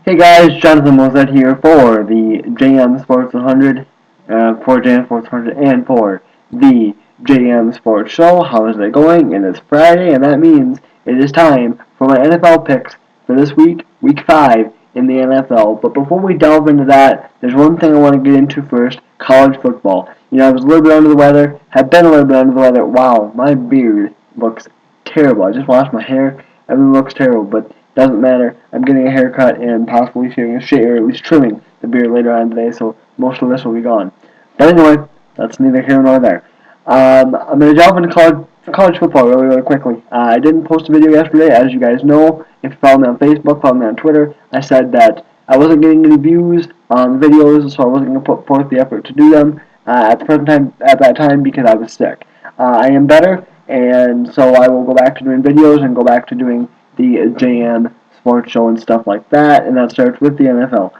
Hey guys, Jonathan Mozet here for the JM Sports 100, for JM Sports 100, and for the JM Sports Show. How is it going? And it's Friday, and that means it is time for my NFL picks for this week, Week 5 in the NFL. But before we delve into that, there's one thing I want to get into first: college football. I was a little bit under the weather, have been a little bit under the weather. Wow, my beard looks terrible. I just washed my hair. Everything looks terrible, but doesn't matter. I'm getting a haircut and possibly shaving a shave, or at least trimming the beard later on today, so most of this will be gone. But anyway, that's neither here nor there. I'm going to delve into college football really quickly. I didn't post a video yesterday, as you guys know. If you follow me on Facebook, follow me on Twitter, I said that I wasn't getting any views on videos, so I wasn't going to put forth the effort to do them at that time because I was sick. I am better, and so I will go back to doing videos and go back to doing the JM Sports Show and stuff like that, and that starts with the NFL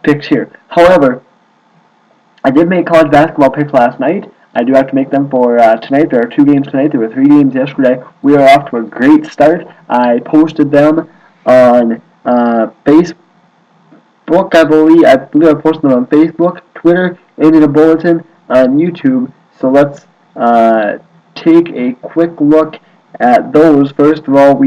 picks here. However, I did make college basketball picks last night. I do have to make them for tonight. There are 2 games tonight. There were 3 games yesterday. We are off to a great start. I posted them on Facebook, I believe. I posted them on Facebook, Twitter, and in a bulletin on YouTube. So let's take a quick look at those. First of all,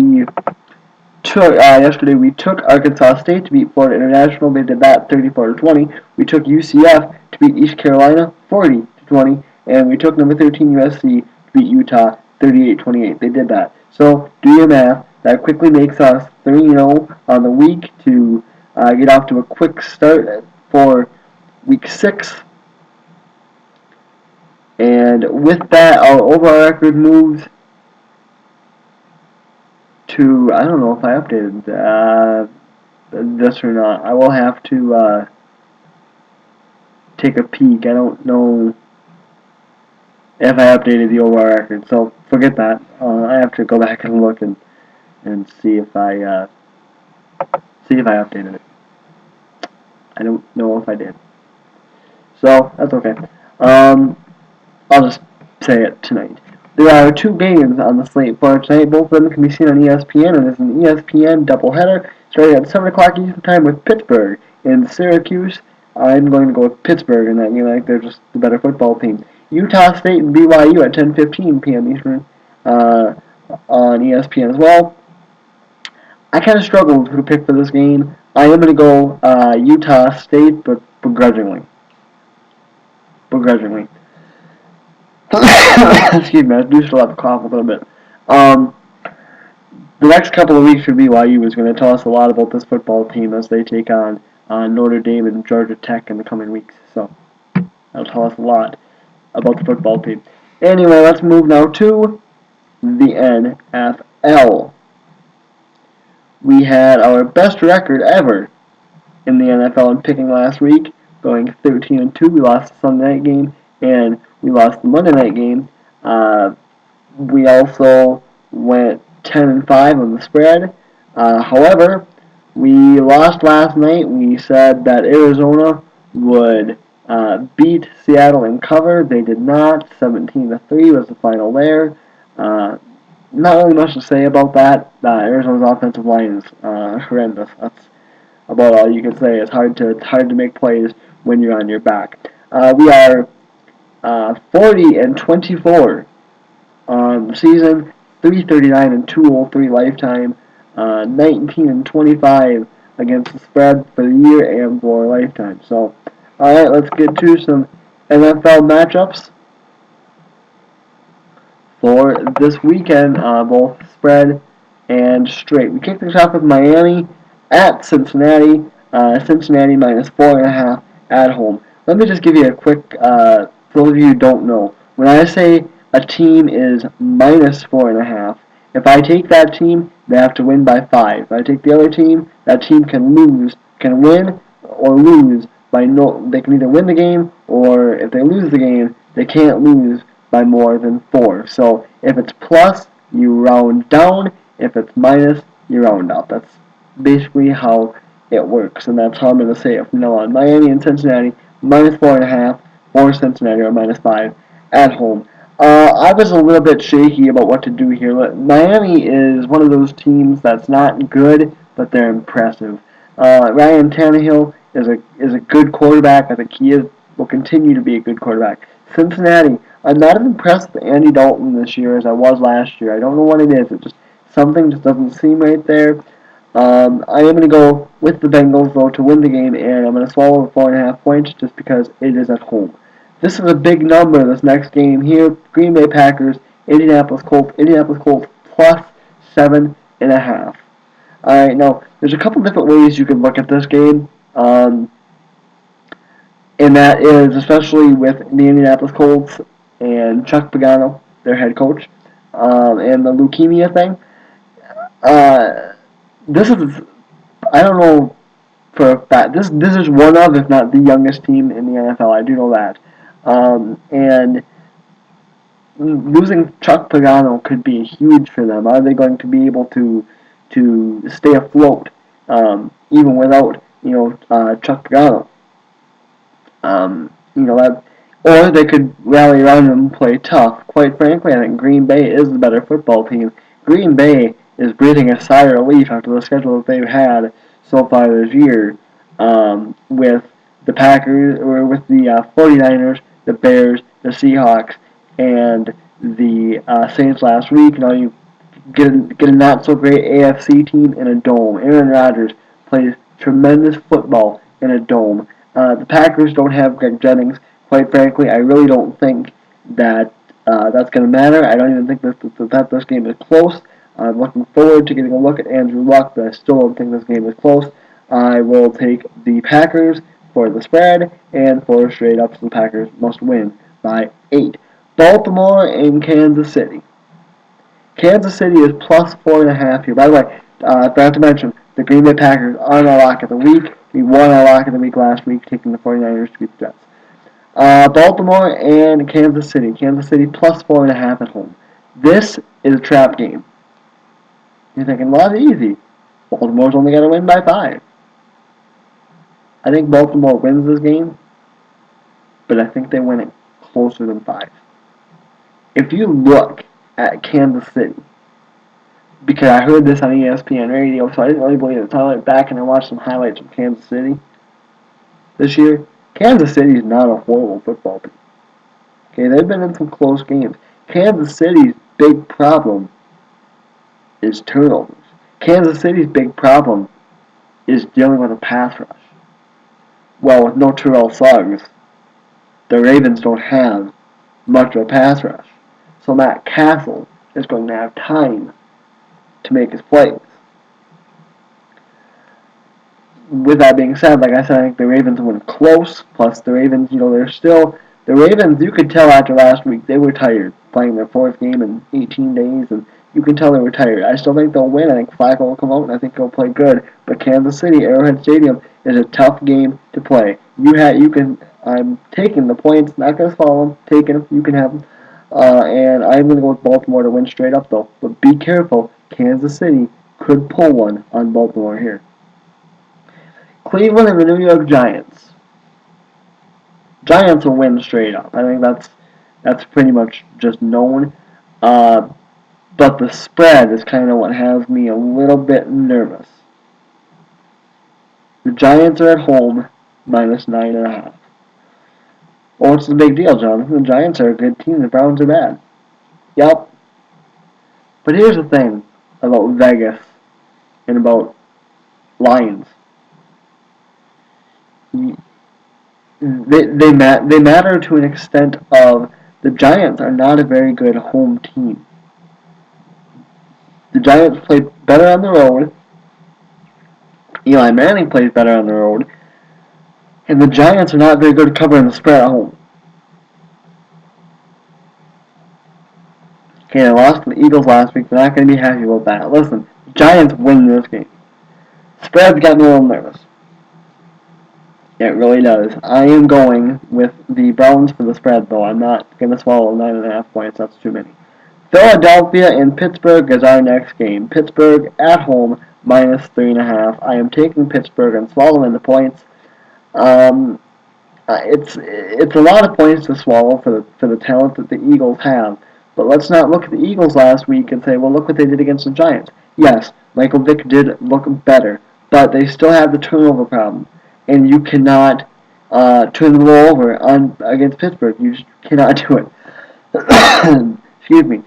yesterday we took Arkansas State to beat Florida International. They did that 34-20. We took UCF to beat East Carolina 40-20, and we took number 13 USC to beat Utah 38-28. They did that. So do your math. That quickly makes us 3-0 on the week to get off to a quick start for Week 6. And with that, our overall record moves to, I don't know if I updated this or not. I will have to take a peek. I don't know if I updated the overall record, so forget that. I have to go back and look and see if I updated it. I don't know if I did, so that's okay. I'll just say it tonight. There are 2 games on the slate for tonight. Both of them can be seen on ESPN, and it's an ESPN doubleheader starting at 7 o'clock Eastern Time with Pittsburgh and Syracuse. I'm going to go with Pittsburgh in that game. I think they're just the better football team. Utah State and BYU at 10:15 p.m. Eastern on ESPN as well. I kind of struggled with who to pick for this game. I am going to go Utah State, but begrudgingly. Excuse me, I do still have a cough a little bit. The next couple of weeks for BYU is going to tell us a lot about this football team as they take on Notre Dame and Georgia Tech in the coming weeks. So that'll tell us a lot about the football team. Anyway, let's move now to the NFL. We had our best record ever in the NFL in picking last week, going 13-2. We lost the Sunday night game, and we lost the Monday night game. We also went 10-5 on the spread. However, we lost last night. We said that Arizona would beat Seattle and cover. They did not. 17-3 was the final there. Not really much to say about that. Arizona's offensive line is horrendous. That's about all you can say. It's hard to make plays when you're on your back. We are 40-24 on the season, 339-203 lifetime, 19-25 against the spread for the year and for lifetime. So, all right, let's get to some NFL matchups for this weekend, both spread and straight. We kick things off with Miami at Cincinnati. Cincinnati minus 4.5 at home. Let me just give you a quick, for those of you who don't know, when I say a team is minus 4.5, if I take that team, they have to win by 5. If I take the other team, that team can win or lose by no. They can either win the game, or if they lose the game, they can't lose by more than 4. So if it's plus, you round down. If it's minus, you round up. That's basically how it works, and that's how I'm going to say it from now on. Miami and Cincinnati, minus 4.5, or Cincinnati, or minus 5 at home. I was a little bit shaky about what to do here. Miami is one of those teams that's not good, but they're impressive. Ryan Tannehill is a good quarterback. I think will continue to be a good quarterback. Cincinnati, I'm not as impressed with Andy Dalton this year as I was last year. I don't know what it is. It just something just doesn't seem right there. I am going to go with the Bengals though to win the game, and I'm going to swallow the 4.5 points just because it is at home. This is a big number. This next game here: Green Bay Packers, Indianapolis Colts. Indianapolis Colts plus 7.5. Alright, now, there's a couple different ways you can look at this game, and that is especially with the Indianapolis Colts and Chuck Pagano, their head coach, and the leukemia thing. This is, I don't know for a fact, this is one of, if not the youngest team in the NFL. I do know that. And losing Chuck Pagano could be huge for them. Are they going to be able to stay afloat even without Chuck Pagano? That, or they could rally around him and play tough. Quite frankly, I think Green Bay is the better football team. Green Bay is breathing a sigh of relief after the schedule that they've had so far this year, with the Packers or with the 49ers, the Bears, the Seahawks, and the Saints last week. Now you get a not so great AFC team in a dome. Aaron Rodgers plays tremendous football in a dome. The Packers don't have Greg Jennings. Quite frankly, I really don't think that that's going to matter. I don't even think that this game is close. I'm looking forward to getting a look at Andrew Luck, but I still don't think this game is close. I will take the Packers for the spread and for straight up, so the Packers must win by 8. Baltimore and Kansas City. Kansas City is plus 4.5 here. By the way, I forgot to mention, the Green Bay Packers are our lock of the week. We won our lock of the week last week, taking the 49ers to beat the Jets. Baltimore and Kansas City. Kansas City plus 4.5 at home. This is a trap game. You're thinking, well, that's easy. Baltimore's only got to win by 5. I think Baltimore wins this game, but I think they win it closer than 5. If you look at Kansas City, because I heard this on ESPN radio, so I didn't really believe it. So I went back and I watched some highlights of Kansas City this year. Kansas City is not a horrible football team. Okay, they've been in some close games. Kansas City's big problem is turnovers. Kansas City's big problem is dealing with a pass rush. Well, with no Terrell Suggs, the Ravens don't have much of a pass rush. So Matt Castle is going to have time to make his plays. With that being said, like I said, I think the Ravens win close. Plus, the Ravens, the Ravens, you could tell after last week, they were tired, playing their 4th game in 18 days, and you can tell they were tired. I still think they'll win. I think Flacco will come out, and I think he'll play good. But Kansas City, Arrowhead Stadium, is a tough game to play. I'm taking the points, not going to follow them, taking them, you can have them. And I'm going to go with Baltimore to win straight up, though. But be careful, Kansas City could pull one on Baltimore here. Cleveland and the New York Giants. Giants will win straight up. I think that's pretty much just known. But the spread is kind of what has me a little bit nervous. The Giants are at home, minus 9.5. Well, what's the big deal, Jonathan? The Giants are a good team. The Browns are bad. Yep. But here's the thing about Vegas and about Lions. They matter to an extent of the Giants are not a very good home team. The Giants play better on the road. Eli Manning plays better on the road. And the Giants are not very good at covering the spread at home. Okay, they lost to the Eagles last week. They're not going to be happy about that. Listen, the Giants win this game. Spread's got me a little nervous. It really does. I am going with the Browns for the spread, though. I'm not going to swallow 9.5 points. That's too many. Philadelphia and Pittsburgh is our next game. Pittsburgh at home, minus 3.5. I am taking Pittsburgh and swallowing the points. It's a lot of points to swallow for the talent that the Eagles have. But let's not look at the Eagles last week and say, well, look what they did against the Giants. Yes, Michael Vick did look better, but they still have the turnover problem, and you cannot turn the ball over against Pittsburgh. You just cannot do it. Excuse me.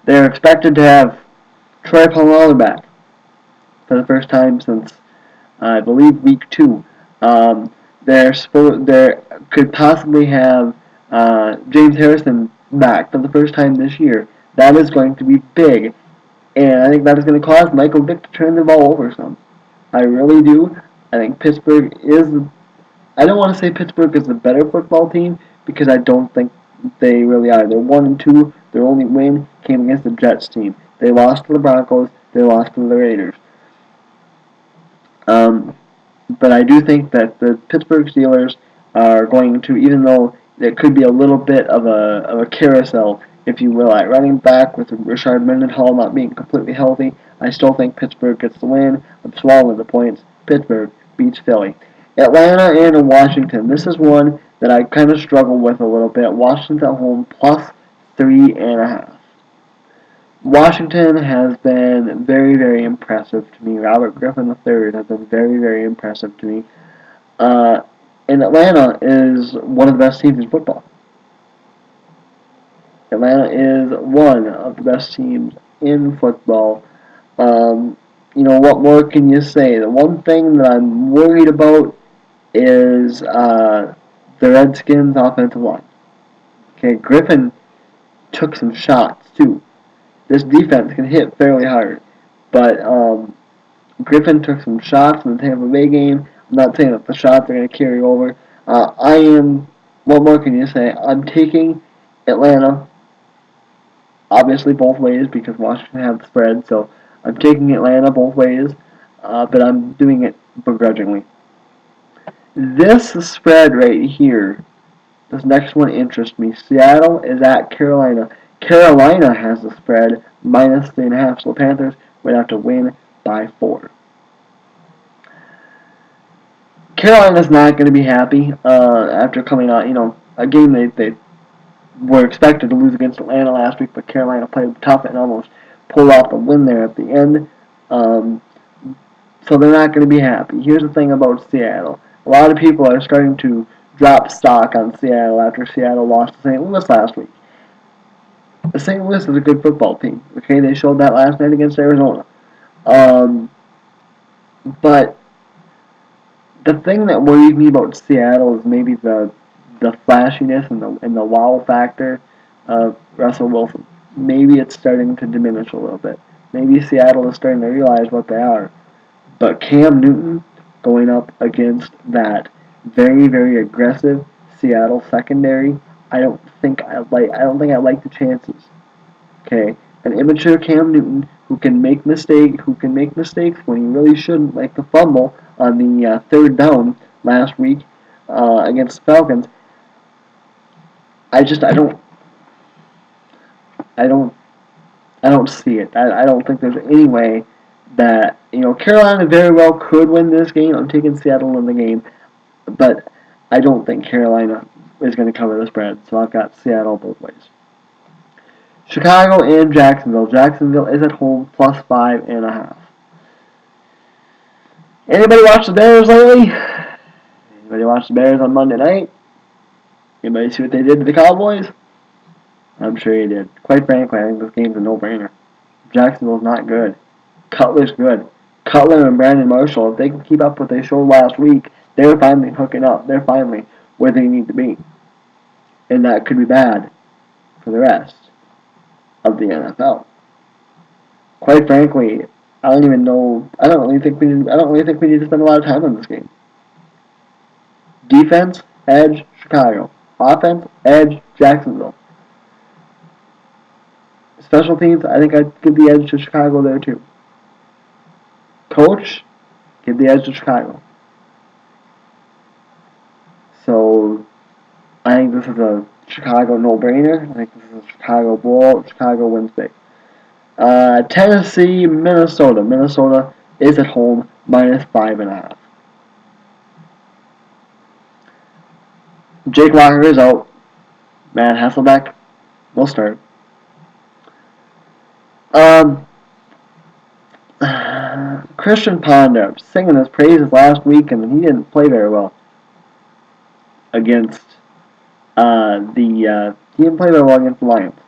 They're expected to have Troy Polamalu back for the first time since I believe week 2. They could possibly have James Harrison back for the first time this year. That is going to be big, and I think that is going to cause Michael Vick to turn the ball over some. I really do. I think Pittsburgh is. I don't want to say Pittsburgh is the better football team because I don't think they really are. They're 1-2. Their only win came against the Jets team. They lost to the Broncos. They lost to the Raiders. But I do think that the Pittsburgh Steelers are going to, even though there could be a little bit of a carousel, if you will, at running back with Rashard Mendenhall not being completely healthy, I still think Pittsburgh gets the win. I'm swallowing the points. Pittsburgh beats Philly. Atlanta and Washington. This is one that I kind of struggle with a little bit. Washington at home plus 3.5. Washington has been very, very impressive to me. Robert Griffin III has been very, very impressive to me. And Atlanta is one of the best teams in football. Atlanta is one of the best teams in football. What more can you say? The one thing that I'm worried about is the Redskins' offensive line. Okay, Griffin took some shots, too. This defense can hit fairly hard, but Griffin took some shots in the Tampa Bay game. I'm not saying that the shots are going to carry over. What more can you say? I'm taking Atlanta, obviously both ways because Washington has the spread, so I'm taking Atlanta both ways, but I'm doing it begrudgingly. This spread right here, this next one interests me. Seattle is at Carolina. Carolina has the spread, minus 3.5, so the Panthers would have to win by 4. Carolina's not going to be happy after coming out, a game they were expected to lose against Atlanta last week, but Carolina played tough and almost pulled off a win there at the end. So they're not going to be happy. Here's the thing about Seattle. A lot of people are starting to drop stock on Seattle after Seattle lost to St. Louis last week. The St. Louis is a good football team. Okay, they showed that last night against Arizona. But the thing that worries me about Seattle is maybe the flashiness and the wow factor of Russell Wilson. Maybe it's starting to diminish a little bit. Maybe Seattle is starting to realize what they are. But Cam Newton going up against that very, very aggressive Seattle secondary, I don't think I like the chances. Okay, an immature Cam Newton who can make mistakes when he really shouldn't, like the fumble on the third down last week against the Falcons. I don't see it. I don't think there's any way that Carolina very well could win this game. I'm taking Seattle in the game, but I don't think Carolina is going to cover the spread. So I've got Seattle both ways. Chicago and Jacksonville. Jacksonville is at home plus 5.5. Anybody watch the Bears lately? Anybody watch the Bears on Monday night? Anybody see what they did to the Cowboys? I'm sure you did. Quite frankly, I think this game's a no-brainer. Jacksonville's not good. Cutler's good. Cutler and Brandon Marshall, if they can keep up what they showed last week, they're finally hooking up. They're finally where they need to be. And that could be bad for the rest of the NFL. Quite frankly, I don't really think we need to spend a lot of time on this game. Defense, edge, Chicago. Offense, edge, Jacksonville. Special teams, I think I'd give the edge to Chicago there too. Coach, give the edge to Chicago. So, I think this is a Chicago no-brainer. I think this is a Chicago blowout. Chicago wins big. Tennessee, Minnesota. Minnesota is at home, minus 5.5. Jake Locker is out. Matt Hasselbeck will start. Christian Ponder singing his praises last week, and he didn't play very well against he didn't play very well against the Lions.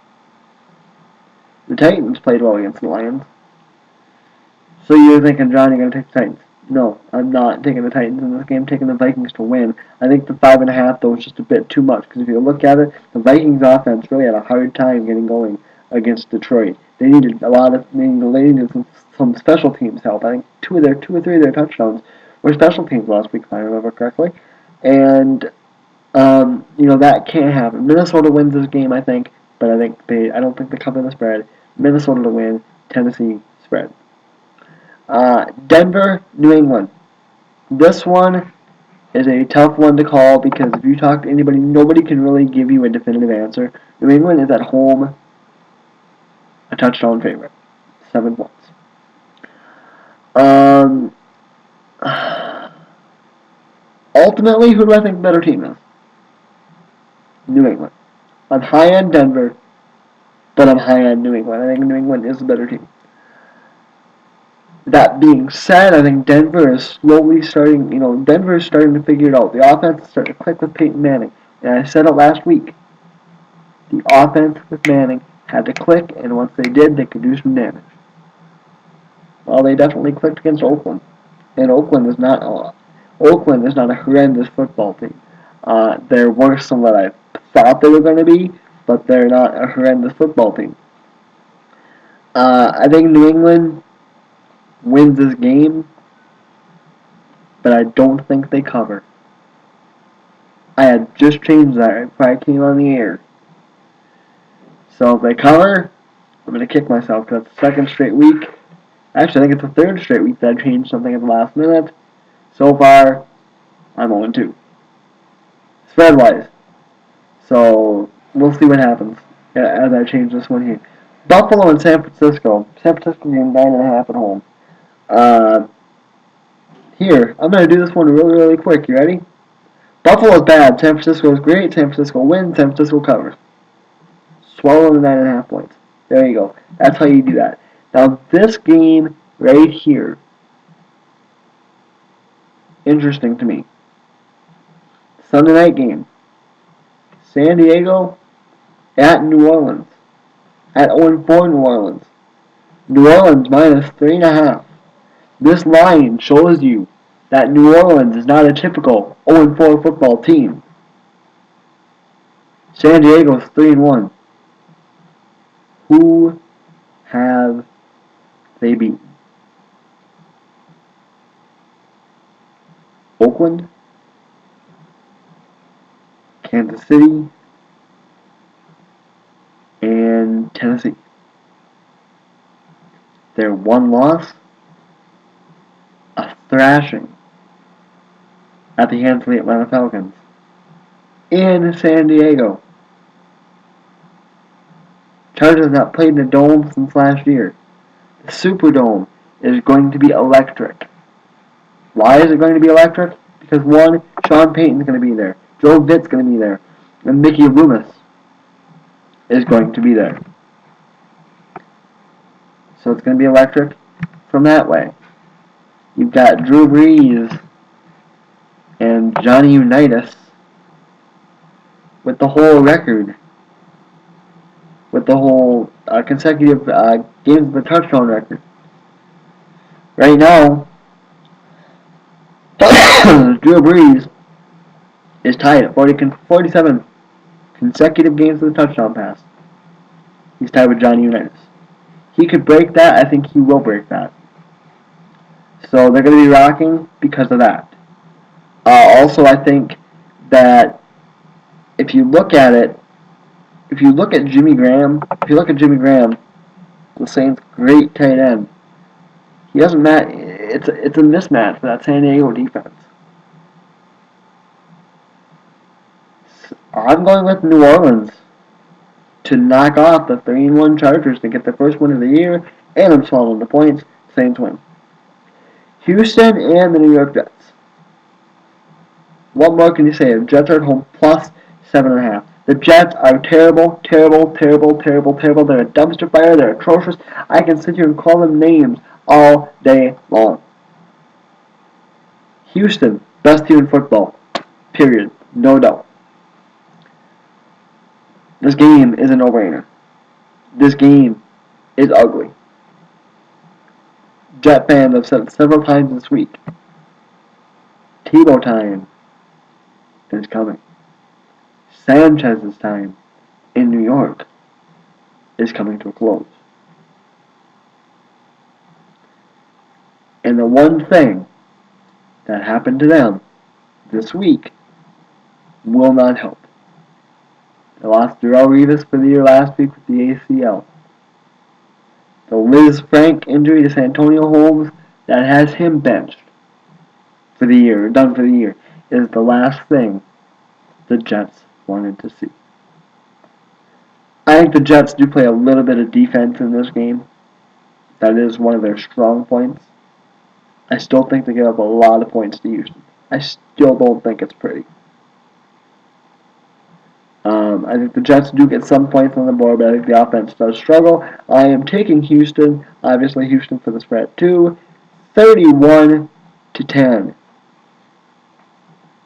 The Titans played well against the Lions. So you're thinking, John, you're going to take the Titans. No, I'm not taking the Titans in this game. I'm taking the Vikings to win. I think the 5.5, though, is just a bit too much. Because if you look at it, the Vikings offense really had a hard time getting going against Detroit. They needed some special teams help. I think two or three of their touchdowns were special teams last week, if I remember correctly. And that can't happen. Minnesota wins this game, I think, but I don't think they cover the spread. Minnesota to win. Tennessee spread. Denver, New England. This one is a tough one to call because if you talk to anybody, nobody can really give you a definitive answer. New England is at home a touchdown favorite. 7 points. Ultimately, who do I think the better team is? New England. I'm high on Denver, but I'm high on New England. I think New England is the better team. That being said, I think Denver is slowly starting, Denver is starting to figure it out. The offense is starting to click with Peyton Manning. And I said it last week. The offense with Manning had to click, and once they did, they could do some damage. Well, they definitely clicked against Oakland. And Oakland is not a horrendous football team. They're worse than what I thought they were going to be, but they're not a horrendous football team. I think New England wins this game, but I don't think they cover. I had just changed that before I came on the air. So if they cover, I'm going to kick myself because it's the second straight week. Actually, I think it's the third straight week that I changed something at the last minute. So far, I'm 0-2. Spread-wise. So, we'll see what happens as I change this one here. Buffalo and San Francisco. San Francisco game 9.5 at home. Here, I'm going to do this one really, really quick. You ready? Buffalo is bad. San Francisco is great. San Francisco wins. San Francisco covers. Swallow the 9.5 points. There you go. That's how you do that. Now, this game right here, interesting to me. Sunday night game. San Diego at New Orleans. At 0-4 New Orleans. New Orleans minus 3.5. This line shows you that New Orleans is not a typical 0-4 football team. San Diego's 3-1. Who have they beaten? Oakland, Kansas City, and Tennessee. Their one loss, a thrashing at the hands of the Atlanta Falcons in San Diego. Chargers have not played in a dome since last year. The Superdome is going to be electric. Why is it going to be electric? Because one, Sean Payton's going to be there. Joe Vitt's going to be there. And Mickey Loomis is going to be there. So it's going to be electric from that way. You've got Drew Brees and Johnny Unitas with the whole record. With the whole consecutive games with the touchdown record. Right now, Drew Brees is tied at 47 consecutive games with a touchdown pass. He's tied with Johnny Unitas. He could break that. I think he will break that. So they're going to be rocking because of that. Also, I think that if you look at Jimmy Graham, the Saints' great tight end, he doesn't match. It's a mismatch for that San Diego defense. I'm going with New Orleans to knock off the 3-1 Chargers to get their first win of the year, and I'm swallowing the points. Saints win. Houston and the New York Jets. What more can you say? The Jets are at home plus 7.5. The Jets are terrible, terrible, terrible, terrible, terrible. They're a dumpster fire. They're atrocious. I can sit here and call them names all day long. Houston, best team in football. Period. No doubt. This game is a no-brainer. This game is ugly. Jet fans have said several times this week, Tebow time is coming. Sanchez's time in New York is coming to a close. And the one thing that happened to them this week will not help. They lost Darrelle Revis for the year last week with the ACL. The Liz Frank injury to Santonio Holmes that has him benched for the year, done for the year, is the last thing the Jets wanted to see. I think the Jets do play a little bit of defense in this game. That is one of their strong points. I still think they give up a lot of points to Houston. I still don't think it's pretty. I think the Jets do get some points on the board, but I think the offense does struggle. I am taking Houston. Obviously, Houston for the spread too. 31-10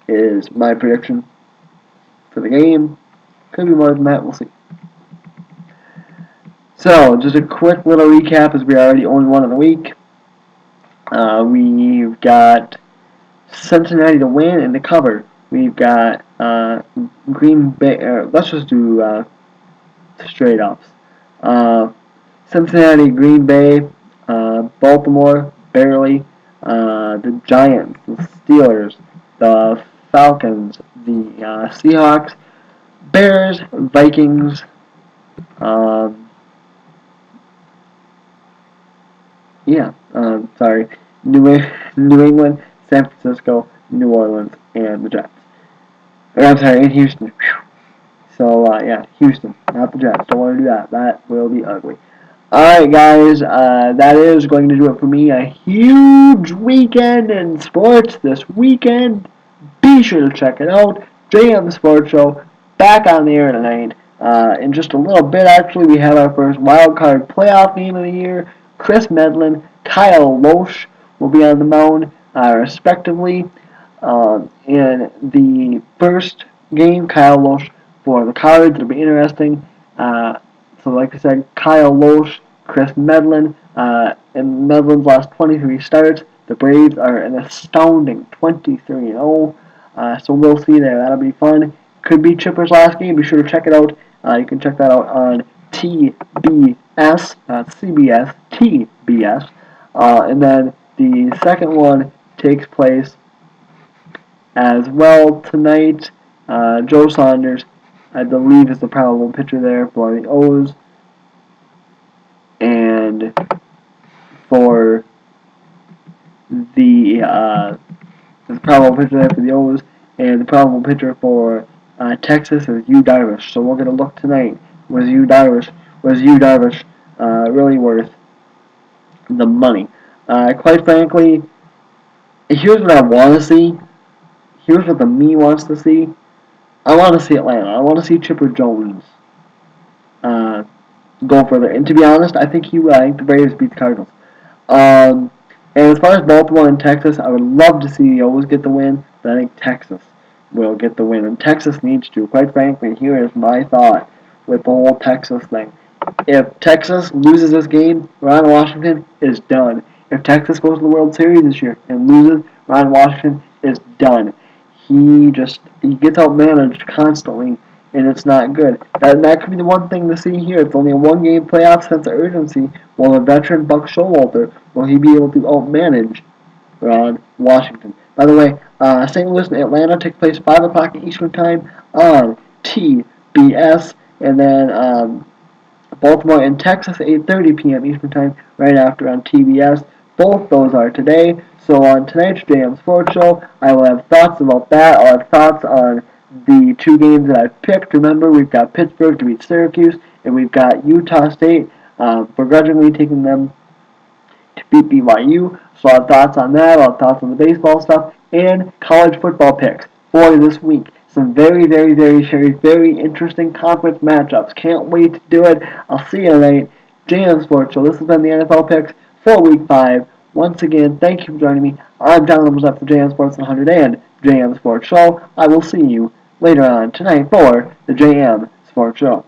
is my prediction for the game. Could be more than that. We'll see. So, just a quick little recap as we already own one of the week. We've got Cincinnati to win and to cover. We've got Green Bay. Let's just do straight ups. Cincinnati, Green Bay, Baltimore, barely. The Giants, the Steelers, the Falcons, the Seahawks, Bears, Vikings. New England, San Francisco, New Orleans, and the Jets. And Houston. So, Houston, not the Jets. Don't want to do that. That will be ugly. Alright, guys, that is going to do it for me. A huge weekend in sports this weekend. Be sure to check it out. JM Sports Show, back on the air tonight. In just a little bit, actually, we have our first wild card playoff game of the year. Chris Medlin, Kyle Loesch will be on the mound, respectively. In the first game, Kyle Loesch for the Cards. It'll be interesting. So, like I said, Kyle Loesch, Chris Medlin. In Medlin's last 23 starts, the Braves are an astounding 23-0. So we'll see there. That'll be fun. Could be Chipper's last game. Be sure to check it out. You can check that out on TBS, CBS, TBS. And then the second one takes place as well tonight. Joe Saunders, I believe, is the probable pitcher there for the O's. And for the probable pitcher there for the O's, and the probable pitcher for Texas is Yu Darvish. So we're going to look tonight. Was Yu Darvish really worth the money? Quite frankly, here's what I want to see. Here's what the me wants to see. I want to see Atlanta. I want to see Chipper Jones go further. And to be honest, I think he will. I think the Braves beat the Cardinals. And as far as Baltimore and Texas, I would love to see the O's get the win, but I think Texas will get the win. And Texas needs to. Quite frankly, here is my thought with the whole Texas thing. If Texas loses this game, Ron Washington is done. If Texas goes to the World Series this year and loses, Ron Washington is done. He gets outmanaged constantly, and it's not good. That could be the one thing to see here. It's only a one-game playoff sense of urgency. Will the veteran Buck Showalter, will he be able to outmanage Ron Washington? By the way, St. Louis and Atlanta take place 5 o'clock Eastern Time on TBS, and then Baltimore and Texas 8:30 p.m. Eastern Time right after on TBS. Both those are today. So on tonight's JM Sports Show, I will have thoughts about that. I'll have thoughts on the two games that I've picked. Remember, we've got Pittsburgh to beat Syracuse, and we've got Utah State begrudgingly taking them to beat BYU. So I'll have thoughts on that. I'll have thoughts on the baseball stuff and college football picks for this week. Some very, very, very, very, very interesting conference matchups. Can't wait to do it. I'll see you tonight. JM Sports Show. This has been the NFL Picks for Week 5. Once again, thank you for joining me. I'm John Limblesap for JM Sports 100 and JM Sports Show. I will see you later on tonight for the JM Sports Show.